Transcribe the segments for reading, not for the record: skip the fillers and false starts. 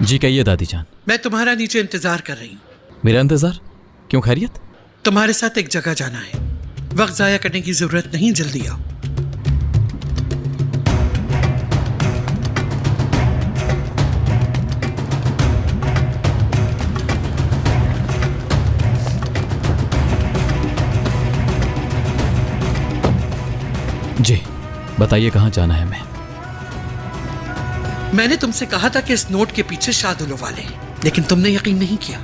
जी कहिए दादी जान। मैं तुम्हारा नीचे इंतजार कर रही हूँ। मेरा इंतजार? क्यों, खैरियत? तुम्हारे साथ एक जगह जाना है। वक्त जाया करने की जरूरत नहीं, जल्दी आओ। जी बताइए कहाँ जाना है? मैंने तुमसे कहा था कि इस नोट के पीछे शादुलो वाले हैं, लेकिन तुमने यकीन नहीं किया।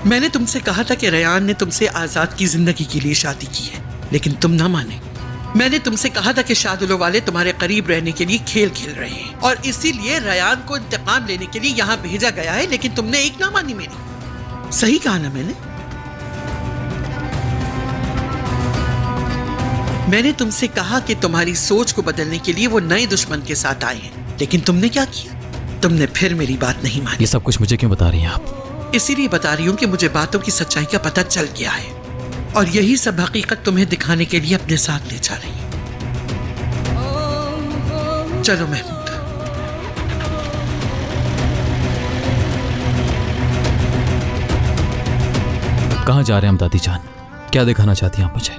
मैंने तुमसे कहा था कि रेयान ने तुमसे आजाद की जिंदगी के लिए शादी की है, लेकिन तुम ना माने। मैंने तुमसे कहा था कि शादुलो वाले तुम्हारे करीब रहने के लिए खेल खेल रहे हैं और इसीलिए रेयान को इंतकाम लेने के लिए यहाँ भेजा गया है, लेकिन तुमने एक ना मानी मेरी। सही कहा ना मैंने? मैंने तुमसे कहा कि तुम्हारी सोच को बदलने के लिए वो नए दुश्मन के साथ आए हैं, लेकिन तुमने क्या किया? तुमने फिर मेरी बात नहीं मानी। ये सब कुछ मुझे क्यों बता रही हैं आप? इसीलिए बता रही हूँ कि मुझे बातों की सच्चाई का पता चल गया है और यही सब हकीकत तुम्हें दिखाने के लिए अपने साथ ले जा रही है। चलो महमूद। कहाँ जा रहे हैं हम दादी जान? क्या दिखाना चाहती हैं आप मुझे?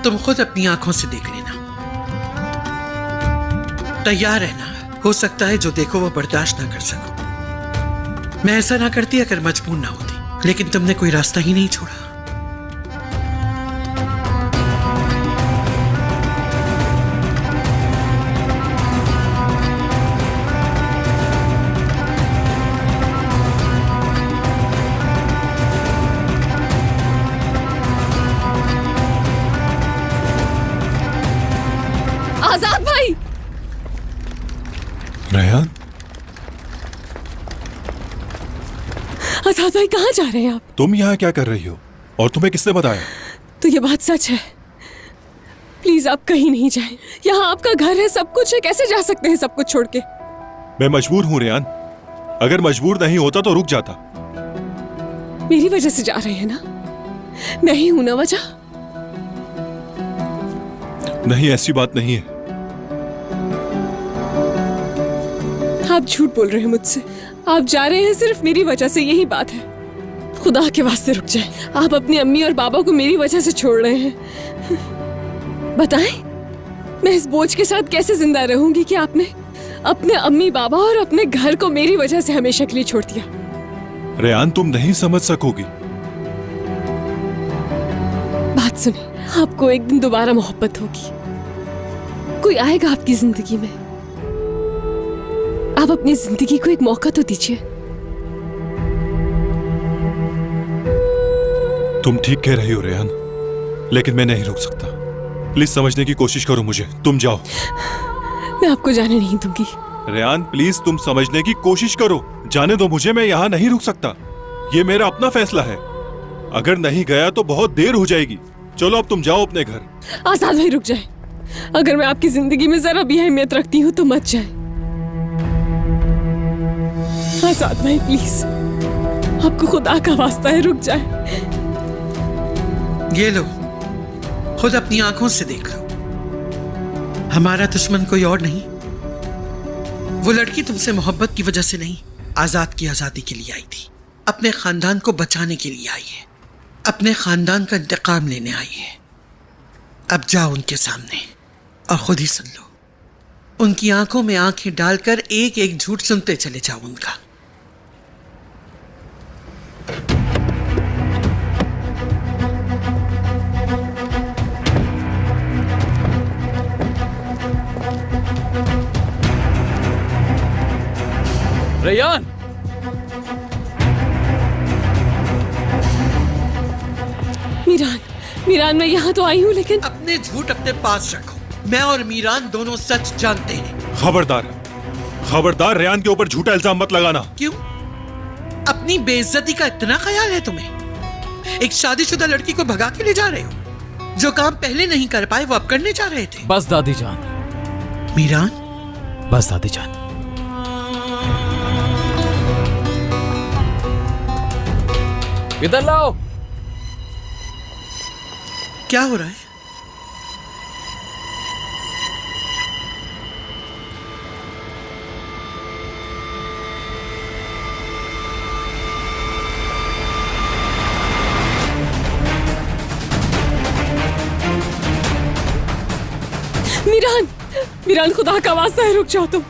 तुम खुद अपनी आंखों से देख लेना। तैयार रहना, हो सकता है जो देखो वो बर्दाश्त ना कर सको। मैं ऐसा ना करती अगर मजबूर ना होती, लेकिन तुमने कोई रास्ता ही नहीं छोड़ा। आजाद भाई! रेयान, आजाद भाई कहाँ जा रहे हैं आप? तुम यहाँ क्या कर रही हो और तुम्हें किसने बताया? तो ये बात सच है। प्लीज आप कहीं नहीं जाएं। यहाँ आपका घर है, सब कुछ है, कैसे जा सकते हैं सब कुछ छोड़ के? मैं मजबूर हूँ रेयान। अगर मजबूर नहीं होता तो रुक जाता। मेरी वजह से जा रहे हैं ना? मैं ही हूं ना वजह? नहीं, ऐसी बात नहीं है। आप झूठ बोल रहे हैं मुझसे। आप जा रहे हैं सिर्फ मेरी वजह से, यही बात है। खुदा के वास्ते रुक जाएं। आप अपनी अम्मी और बाबा को मेरी वजह से छोड़ रहे हैं। बताएं, मैं इस बोझ के साथ कैसे जिंदा रहूंगी कि आपने अपने अम्मी बाबा और अपने घर को मेरी वजह से हमेशा के लिए छोड़ दिया। रेयान, तुम नहीं समझ सकोगी। बात सुनिए, आपको एक दिन दोबारा मोहब्बत होगी। कोई आएगा आपकी जिंदगी में। आप अपनी जिंदगी को एक मौका तो दीजिए। तुम ठीक कह रही हो रेयान, लेकिन मैं नहीं रुक सकता। प्लीज समझने की कोशिश करो मुझे। तुम जाओ। मैं आपको जाने नहीं दूंगी। रेयान प्लीज, तुम समझने की कोशिश करो। जाने दो मुझे, मैं यहाँ नहीं रुक सकता। ये मेरा अपना फैसला है। अगर नहीं गया तो बहुत देर हो जाएगी। चलो अब तुम जाओ अपने घर। आजाद भाई रुक जाए। अगर मैं आपकी जिंदगी में जरा भी अहमियत रखती हूँ तो मत जाए। आजाद भाई प्लीज, आपको खुदा का वास्ता है, रुक जाए। ये लो, खुद अपनी आंखों से देख लो। हमारा दुश्मन कोई और नहीं, वो लड़की तुमसे मोहब्बत की वजह से नहीं, आजाद की आजादी के लिए आई थी। अपने खानदान को बचाने के लिए आई है, अपने खानदान का इंतकाम लेने आई है। अब जाओ उनके सामने और खुद ही सुन लो। उनकी आंखों में आंखें डालकर एक एक झूठ सुनते चले जाओ उनका। रेयान! मीरान, मीरान मैं यहाँ तो आई हूँ, लेकिन अपने झूठ अपने पास रखो। मैं और मीरान दोनों सच जानते हैं। खबरदार, खबरदार, रेयान के ऊपर झूठा इल्जाम मत लगाना। क्यों? अपनी बेइज्जती का इतना ख्याल है तुम्हें? एक शादीशुदा लड़की को भगा के ले जा रहे हो। जो काम पहले नहीं कर पाए वो अब करने जा रहे थे। बस दादी जान। मीरान, बस दादी जान। इधर लाओ। क्या हो रहा है? मीरान, मीरान खुदा का वास्ता है रुक जाओ तुम।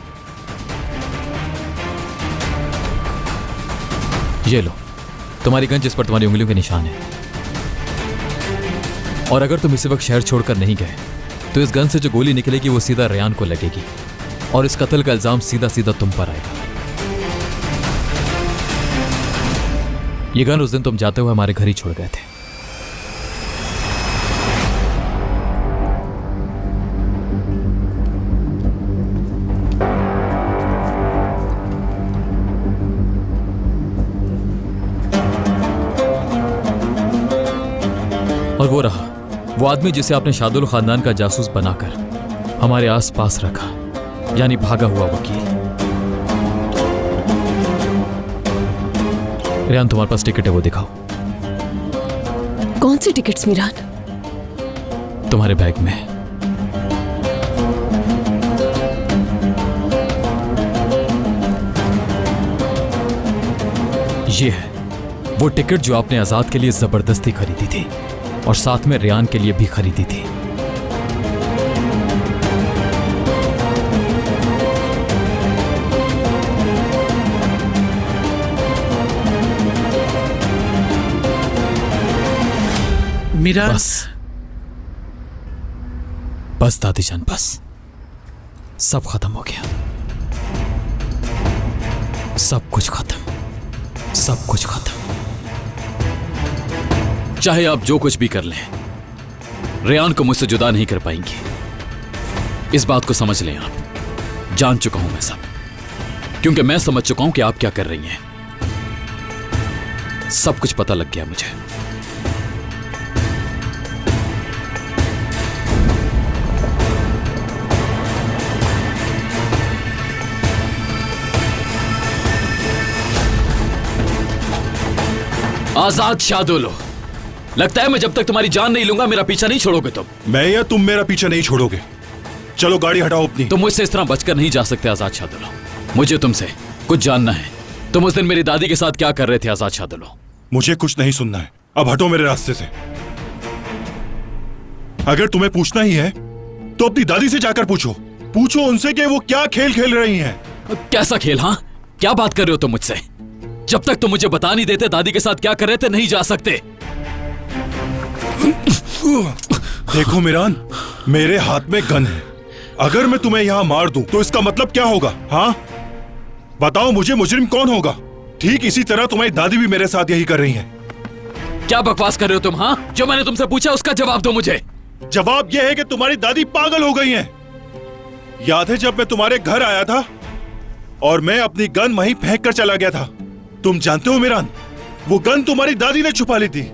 ये लो तुम्हारी गन जिस पर तुम्हारी उंगलियों के निशान है। और अगर तुम इसी वक्त शहर छोड़कर नहीं गए तो इस गन से जो गोली निकलेगी वो सीधा रेयान को लगेगी और इस कत्ल का इल्जाम सीधा सीधा तुम पर आएगा। ये गन उस दिन तुम जाते हुए हमारे घर ही छोड़ गए थे। और वो रहा वो आदमी जिसे आपने शादुल खानदान का जासूस बनाकर हमारे आसपास रखा, यानी भागा हुआ वकील। रेयान तुम्हारे पास टिकट है, वो दिखाओ। कौन सी टिकट्स मीरान? तुम्हारे बैग में। ये है वो टिकट जो आपने आजाद के लिए जबरदस्ती खरीदी थी और साथ में रेयान के लिए भी खरीदी थी। मीरान, बस दादीजान, बस सब खत्म हो गया। सब कुछ खत्म, सब कुछ खत्म। चाहे आप जो कुछ भी कर लें, रेयान को मुझसे जुदा नहीं कर पाएंगी। इस बात को समझ लें आप। जान चुका हूं मैं सब, क्योंकि मैं समझ चुका हूं कि आप क्या कर रही हैं। सब कुछ पता लग गया मुझे। आजाद शादुल, लगता है मैं जब तक तुम्हारी जान नहीं लूंगा मेरा पीछा नहीं छोड़ोगे तुम। मैं या तुम मेरा पीछा नहीं छोड़ोगे। चलो गाड़ी हटाओ अपनी। तुम मुझसे इस तरह बचकर नहीं जा सकते आजाद शादुल। मुझे तुमसे कुछ जानना है। तुम उस दिन मेरी दादी के साथ क्या कर रहे थे आजाद शादुल? मुझे कुछ नहीं सुनना है, अब हटो मेरे रास्ते से। अगर तुम्हें पूछना ही है तो अपनी दादी से जाकर पूछो। पूछो उनसे कि वो क्या खेल खेल रही हैं। कैसा खेल? हाँ, क्या बात कर रहे हो तुम मुझसे? जब तक तुम मुझे बता नहीं देते दादी के साथ क्या कर रहे थे नहीं जा सकते। देखो मीरान, मेरे हाथ में गन है। अगर मैं तुम्हें यहां मार दूं तो इसका मतलब क्या होगा? हाँ बताओ मुझे, मुजरिम कौन होगा? ठीक इसी तरह तुम्हारी दादी भी मेरे साथ यही कर रही है। क्या बकवास कर रहे हो तुम? हाँ, जो मैंने तुमसे पूछा उसका जवाब दो मुझे। जवाब यह है कि तुम्हारी दादी पागल हो गई है। याद है जब मैं तुम्हारे घर आया था और मैं अपनी गन वहीं फेंक कर चला गया था? तुम जानते हो मीरान, वो गन तुम्हारी दादी ने छुपा ली थी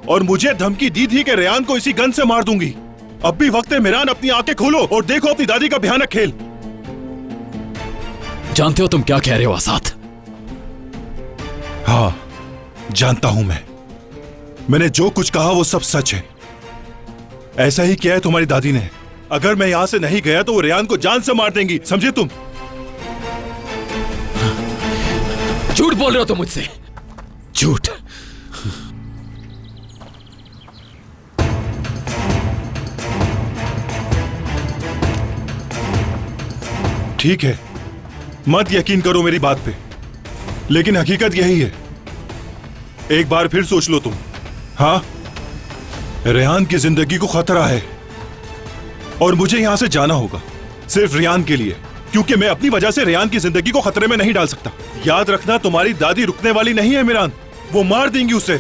और मुझे धमकी दी थी कि रेयान को इसी गन से मार दूंगी। अब भी वक्त है मीरान, अपनी आंखें खोलो और देखो अपनी दादी का भयानक खेल। जानते हो तुम क्या कह रहे हो आजाद? हाँ जानता हूं मैंने जो कुछ कहा वो सब सच है। ऐसा ही किया है तुम्हारी दादी ने। अगर मैं यहां से नहीं गया तो वो रेयान को जान से मार देंगी, समझे तुम? झूठ बोल रहे हो तुम मुझसे, झूठ। ठीक है, मत यकीन करो मेरी बात पे, लेकिन हकीकत यही है। एक बार फिर सोच लो तुम। हाँ, रेयान की जिंदगी को खतरा है और मुझे यहां से जाना होगा सिर्फ रेयान के लिए, क्योंकि मैं अपनी वजह से रेयान की जिंदगी को खतरे में नहीं डाल सकता। याद रखना, तुम्हारी दादी रुकने वाली नहीं है मीरान, वो मार देंगी उसे।